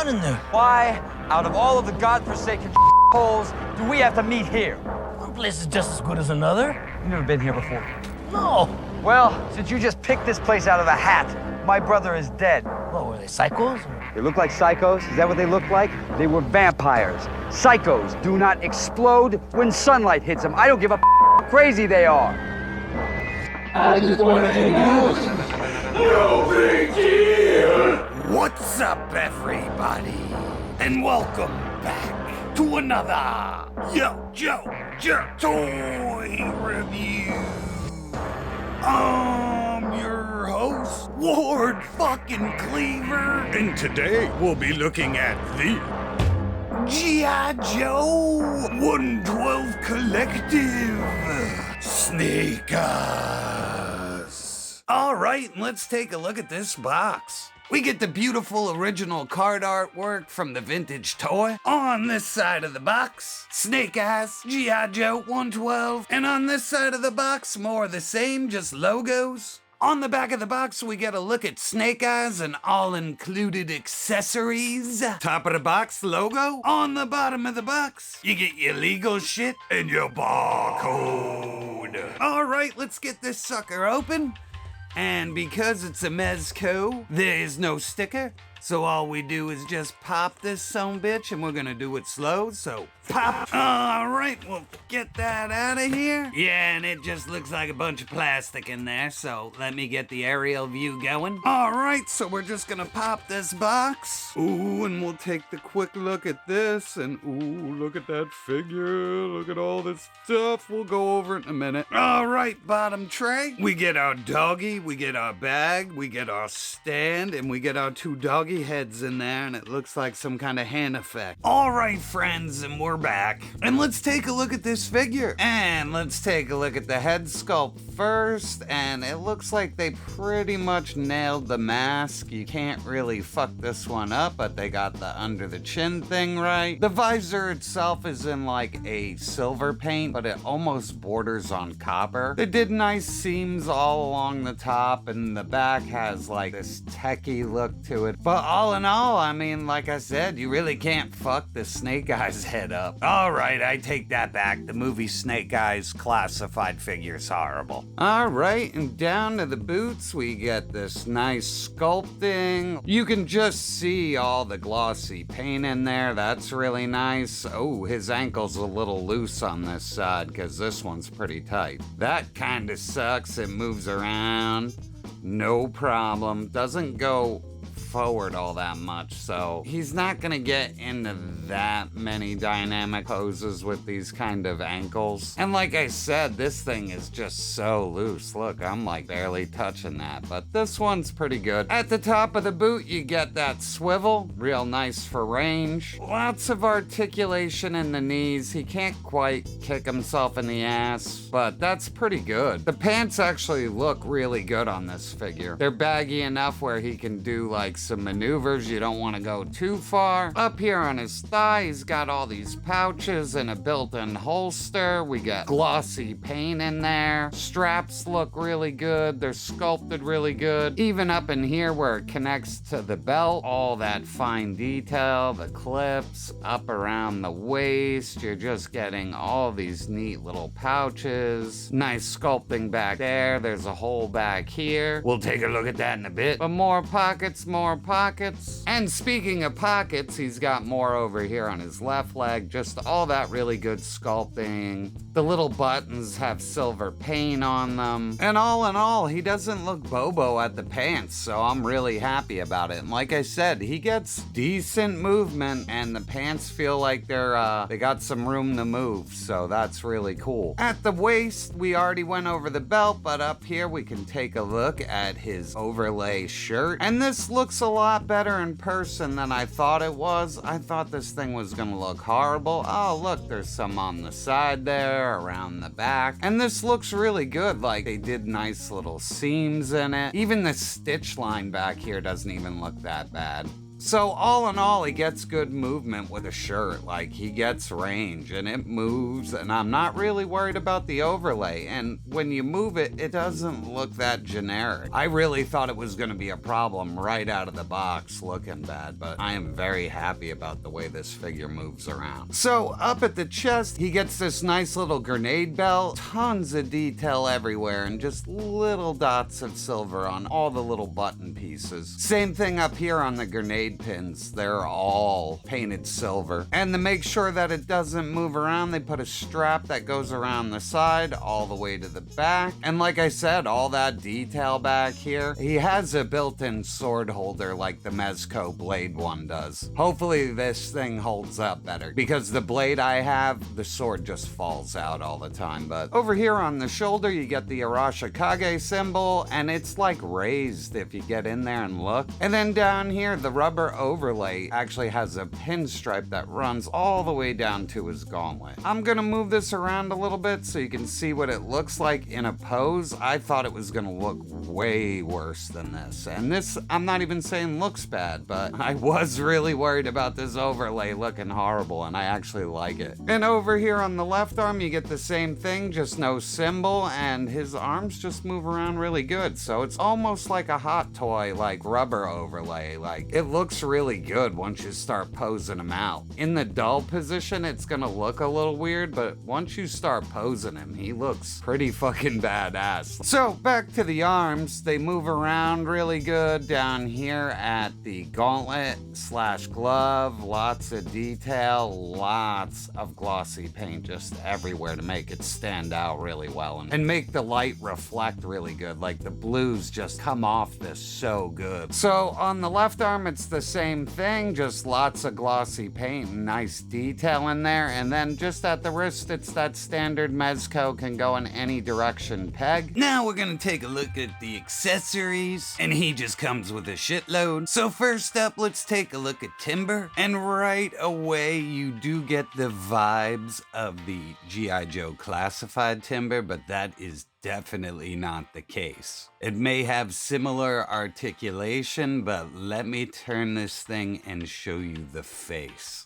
on in there? Why, out of all of the godforsaken holes, do we have to meet here? One place is just as good as another. You've never been here before. No. Well, since you just picked this place out of a hat, my brother is dead. What, were they psychos? They look like psychos? Is that what they look like? They were vampires. Psychos do not explode when sunlight hits them. I don't give a how crazy they are. I just want to hang out. No big deal. What's up, everybody? And welcome back to another YoJoeJerk toy review. I'm your host, Ward fucking Cleaver, and today we'll be looking at the G.I. Joe 112 Collective Snake Eyes. All right, let's take a look at this box. We get the beautiful original card artwork from the vintage toy. On this side of the box, Snake Eyes, G.I. Joe 112. And on this side of the box, more of the same, just logos. On the back of the box, we get a look at Snake Eyes and all-included accessories. Top of the box, logo. On the bottom of the box, you get your legal shit and your barcode. All right, let's get this sucker open. And because it's a Mezco, there is no sticker. So all we do is just pop this sumbitch, and we're gonna do it slow, so pop. All right, we'll get that out of here. Yeah, and it just looks like a bunch of plastic in there, so let me get the aerial view going. All right, so we're just gonna pop this box. Ooh, and we'll take the quick look at this, and ooh, look at that figure. Look at all this stuff. We'll go over it in a minute. All right, bottom tray. We get our doggy, we get our bag, we get our stand, and we get our two doggy heads in there, and it looks like some kind of hand effect. All right, friends, and we're back. And let's take a look at this figure. And let's take a look at the head sculpt first, and it looks like they pretty much nailed the mask. You can't really fuck this one up, but they got the under the chin thing right. The visor itself is in like a silver paint, but it almost borders on copper. They did nice seams all along the top, and the back has like this techie look to it. But all in all, I mean, like I said, you really can't fuck the Snake Eyes head up. All right, I take that back. The movie Snake Eyes classified figure's horrible. All right, and down to the boots, we get this nice sculpting. You can just see all the glossy paint in there. That's really nice. Oh, his ankle's a little loose on this side because this one's pretty tight. That kind of sucks. It moves around. No problem. Doesn't go forward all that much, so he's not gonna get into that many dynamic poses with these kind of ankles. And like I said, this thing is just so loose. Look, I'm like barely touching that, but this one's pretty good. At the top of the boot, you get that swivel, real nice for range. Lots of articulation in the knees. He can't quite kick himself in the ass, but that's pretty good. The pants actually look really good on this figure. They're baggy enough where he can do like some maneuvers. You don't want to go too far. Up here on his thigh, he's got all these pouches and a built-in holster. We got glossy paint in there. Straps look really good. They're sculpted really good. Even up in here where it connects to the belt, all that fine detail, the clips up around the waist. You're just getting all these neat little pouches. Nice sculpting back there. There's a hole back here. We'll take a look at that in a bit. But more pockets, more pockets. And speaking of pockets, he's got more over here on his left leg. Just all that really good sculpting. The little buttons have silver paint on them. And all in all, he doesn't look bobo at the pants, so I'm really happy about it. And like I said, he gets decent movement, and the pants feel like they got some room to move, so that's really cool. At the waist, we already went over the belt, but up here we can take a look at his overlay shirt. And this looks a lot better in person than I thought it was. I thought this thing was gonna look horrible. Oh, look, there's some on the side there, around the back. And this looks really good. Like, they did nice little seams in it. Even the stitch line back here doesn't even look that bad. So all in all, he gets good movement with a shirt. Like, he gets range and it moves, and I'm not really worried about the overlay. And when you move it, it doesn't look that generic. I really thought it was going to be a problem right out of the box looking bad, but I am very happy about the way this figure moves around. So up at the chest, he gets this nice little grenade belt, tons of detail everywhere, and just little dots of silver on all the little button pieces. Same thing up here on the grenade pins. They're all painted silver. And to make sure that it doesn't move around, they put a strap that goes around the side all the way to the back. And like I said, all that detail back here. He has a built-in sword holder like the Mezco blade one does. Hopefully this thing holds up better, because the blade I have, the sword just falls out all the time. But over here on the shoulder, you get the Arashikage symbol, and it's like raised if you get in there and look. And then down here, the rubber overlay actually has a pinstripe that runs all the way down to his gauntlet. I'm gonna move this around a little bit so you can see what it looks like in a pose. I thought it was gonna look way worse than this. And this, I'm not even saying looks bad, but I was really worried about this overlay looking horrible, and I actually like it. And over here on the left arm, you get the same thing, just no symbol, and his arms just move around really good. So it's almost like a hot toy, like rubber overlay. Like, it looks really good once you start posing him out. In the dull position, it's gonna look a little weird, but once you start posing him, he looks pretty fucking badass. So back to the arms, they move around really good down here at the gauntlet slash glove. Lots of detail, lots of glossy paint just everywhere to make it stand out really well and make the light reflect really good. Like, the blues just come off this so good. So on the left arm, it's the same thing, just lots of glossy paint and nice detail in there. And then just at the wrist, it's that standard Mezco can go in any direction peg. Now we're gonna take a look at the accessories, and he just comes with a shitload. So first up, let's take a look at timber, and right away you do get the vibes of the G.I. Joe classified timber, but that is definitely not the case. It may have similar articulation, but let me turn this thing and show you the face.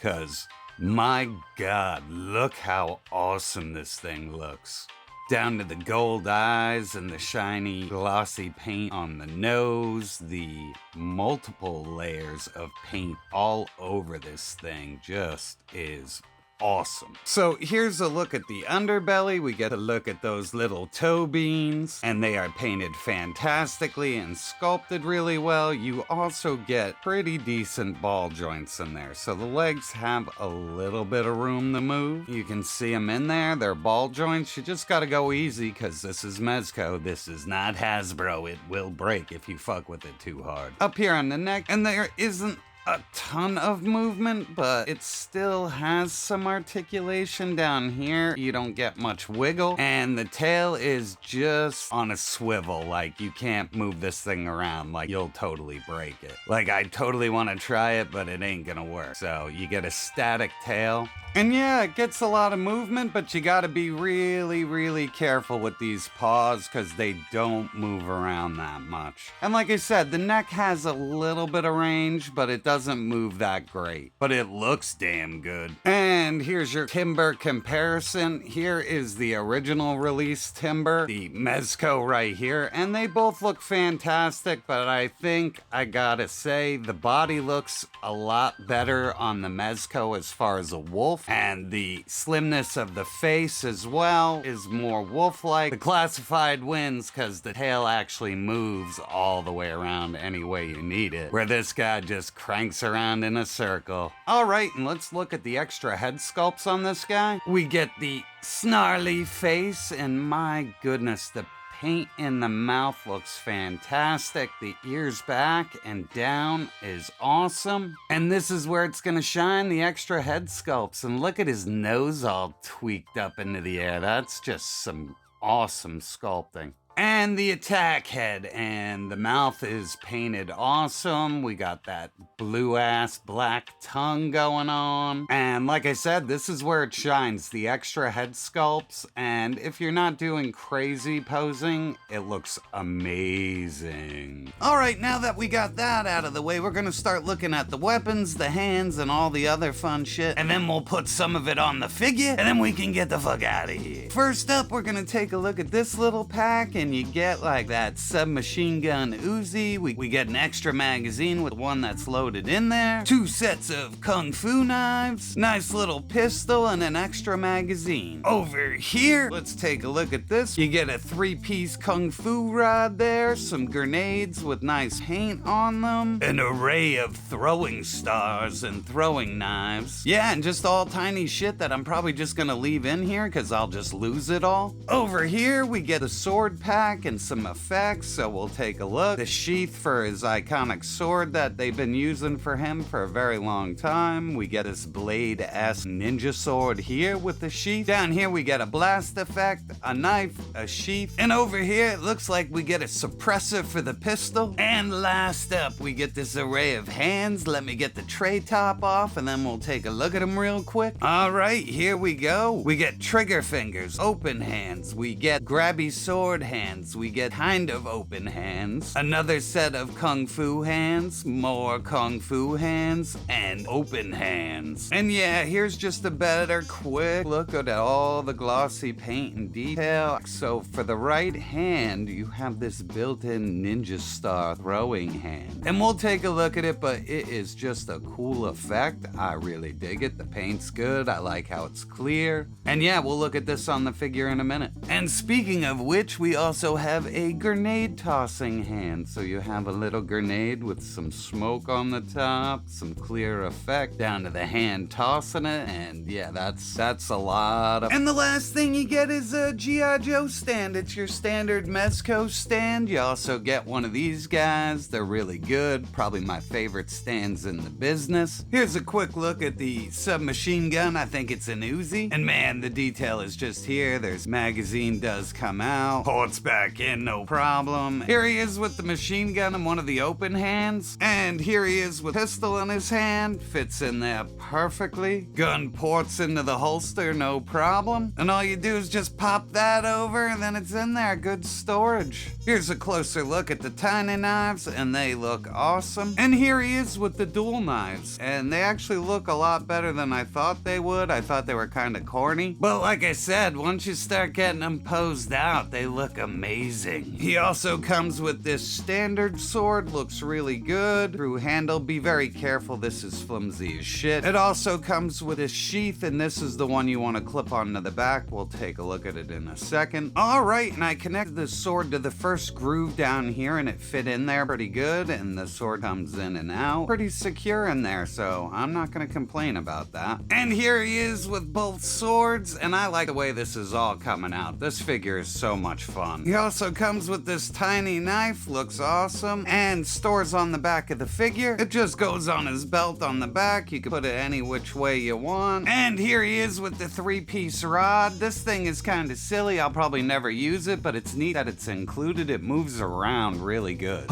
'Cause my God, look how awesome this thing looks. Down to the gold eyes and the shiny glossy paint on the nose, the multiple layers of paint all over this thing just is awesome. So here's a look at the underbelly. We get a look at those little toe beans, and they are painted fantastically and sculpted really well. You also get pretty decent ball joints in there, so the legs have a little bit of room to move. You can see them in there. They're ball joints. You just gotta go easy, because this is Mezco. This is not Hasbro. It will break if you fuck with it too hard. Up here on the neck, and there isn't a ton of movement, but it still has some articulation down here. You don't get much wiggle, and the tail is just on a swivel. Like, you can't move this thing around. Like, you'll totally break it. Like, I totally want to try it, but it ain't gonna work. So you get a static tail. And yeah, it gets a lot of movement, but you gotta be really, really careful with these paws, because they don't move around that much. And like I said, the neck has a little bit of range, but it doesn't move that great. But it looks damn good. And here's your timber comparison. Here is the original release timber, the Mezco right here, and they both look fantastic, but I think I gotta say the body looks a lot better on the Mezco as far as a wolf. And the slimness of the face as well is more wolf-like. The classified wins because the tail actually moves all the way around any way you need it, where this guy just cranks around in a circle. All right, and let's look at the extra head sculpts on this guy. We get the snarly face, and my goodness, the paint in the mouth looks fantastic. The ears back and down is awesome. And this is where it's gonna shine, the extra head sculpts. And look at his nose all tweaked up into the air. That's just some awesome sculpting. And the attack head, and the mouth is painted awesome. We got that blue ass black tongue going on. And like I said, this is where it shines, the extra head sculpts. And if you're not doing crazy posing, it looks amazing. All right, now that we got that out of the way, we're gonna start looking at the weapons, the hands, and all the other fun shit. And then we'll put some of it on the figure, and then we can get the fuck out of here. First up, we're gonna take a look at this little pack, and you get like that submachine gun Uzi. We get an extra magazine with one that's loaded in there, 2 sets of kung fu knives, nice little pistol, and an extra magazine. Over here, let's take a look at this. You get a 3-piece kung fu rod there, some grenades with nice paint on them, an array of throwing stars and throwing knives. Yeah, and just all tiny shit that I'm probably just gonna leave in here because I'll just lose it all. Over here, we get a sword pack and some effects, so we'll take a look. The sheath for his iconic sword that they've been using for him for a very long time. We get his blade-esque ninja sword here with the sheath. Down here, we get a blast effect, a knife, a sheath, and over here, it looks like we get a suppressor for the pistol. And last up, we get this array of hands. Let me get the tray top off, and then we'll take a look at them real quick. All right, here we go. We get trigger fingers, open hands. We get grabby sword hands. We get kind of open hands. Another set of kung fu hands, more kung fu hands, and open hands. And yeah, here's just a better quick look at all the glossy paint and detail. So for the right hand, you have this built-in ninja star throwing hand. And we'll take a look at it, but it is just a cool effect. I really dig it. The paint's good. I like how it's clear. And yeah, we'll look at this on the figure in a minute. And speaking of which, we also have a grenade tossing hand. So you have a little grenade with some smoke on the top, some clear effect down to the hand tossing it, and yeah, that's a lot of... And the last thing you get is a G.I. Joe stand. It's your standard Mezco stand. You also get one of these guys. They're really good. Probably my favorite stands in the business. Here's a quick look at the submachine gun. I think it's an Uzi. And man, the detail is just here. There's magazine does come out. Ports back in, no problem. Here he is with the machine gun in one of the open hands. And here he is with pistol in his hand. Fits in there perfectly. Gun ports into the holster, no problem. And all you do is just pop that over and then it's in there. Good storage. Here's a closer look at the tiny knives, and they look awesome. And here he is with the dual knives, and they actually look a lot better than I thought they would. I thought they were kind of corny, but like I said, once you start getting them posed out, they look amazing. He also comes with this standard sword, looks really good. Through handle, be very careful, this is flimsy as shit. It also comes with a sheath, and this is the one you want to clip onto the back. We'll take a look at it in a second. All right, and I connected the sword to the first groove down here, and it fit in there pretty good, and the sword comes in and out pretty secure in there, so I'm not gonna complain about that. And here he is with both swords, and I like the way this is all coming out. This figure is so much fun. He also comes with this tiny knife, looks awesome, and stores on the back of the figure. It just goes on his belt on the back. You can put it any which way you want. And here he is with the 3-piece rod. This thing is kind of silly. I'll probably never use it, but it's neat that it's included. It moves around really good.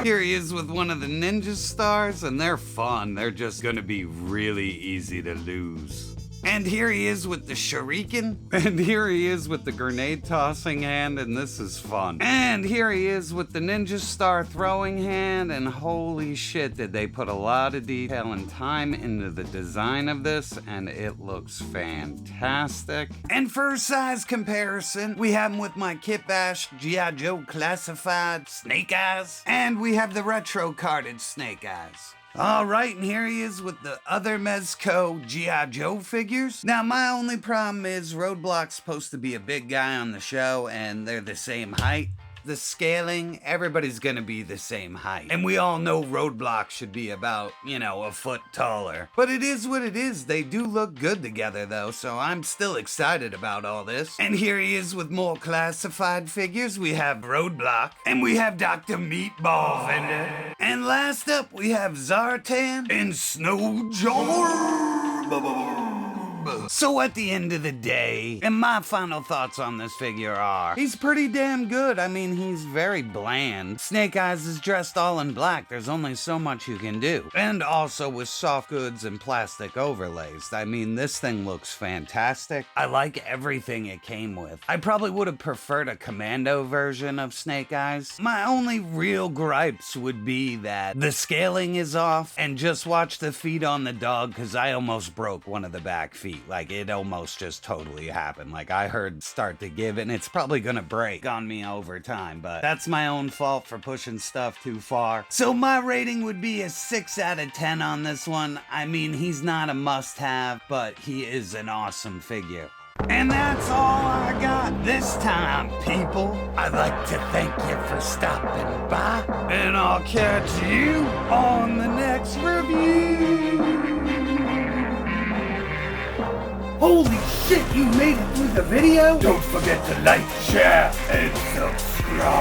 Here he is with one of the ninja stars, and they're fun. They're just gonna be really easy to lose. And here he is with the shuriken. And here he is with the grenade tossing hand, and this is fun. And here he is with the ninja star throwing hand, and holy shit, did they put a lot of detail and time into the design of this, and it looks fantastic. And for size comparison, we have him with my Kit Bash G.I. Joe Classified Snake Eyes, and we have the retro carded Snake Eyes. All right, and here he is with the other Mezco G.I. Joe figures. Now, my only problem is Roadblock's supposed to be a big guy on the show, and they're the same height. The scaling, everybody's gonna be the same height. And we all know Roadblock should be about, a foot taller. But it is what it is. They do look good together though, so I'm still excited about all this. And here he is with more classified figures. We have Roadblock, and we have Dr. Meatball Fender. And last up, we have Zartan and Snowjaw. orb. So at the end of the day, and my final thoughts on this figure are, he's pretty damn good. I mean, he's very bland. Snake Eyes is dressed all in black. There's only so much you can do. And also with soft goods and plastic overlays. I mean, this thing looks fantastic. I like everything it came with. I probably would have preferred a commando version of Snake Eyes. My only real gripes would be that the scaling is off, and just watch the feet on the dog, because I almost broke one of the back feet. Like, it almost just totally happened. Like, I heard start to give, and it's probably gonna break on me over time, but that's my own fault for pushing stuff too far. So my rating would be a 6 out of 10 on this one. I mean, he's not a must-have, but he is an awesome figure. And that's all I got this time, people. I'd like to thank you for stopping by, and I'll catch you on the next review. Holy shit, you made it through the video? Don't forget to like, share, and subscribe.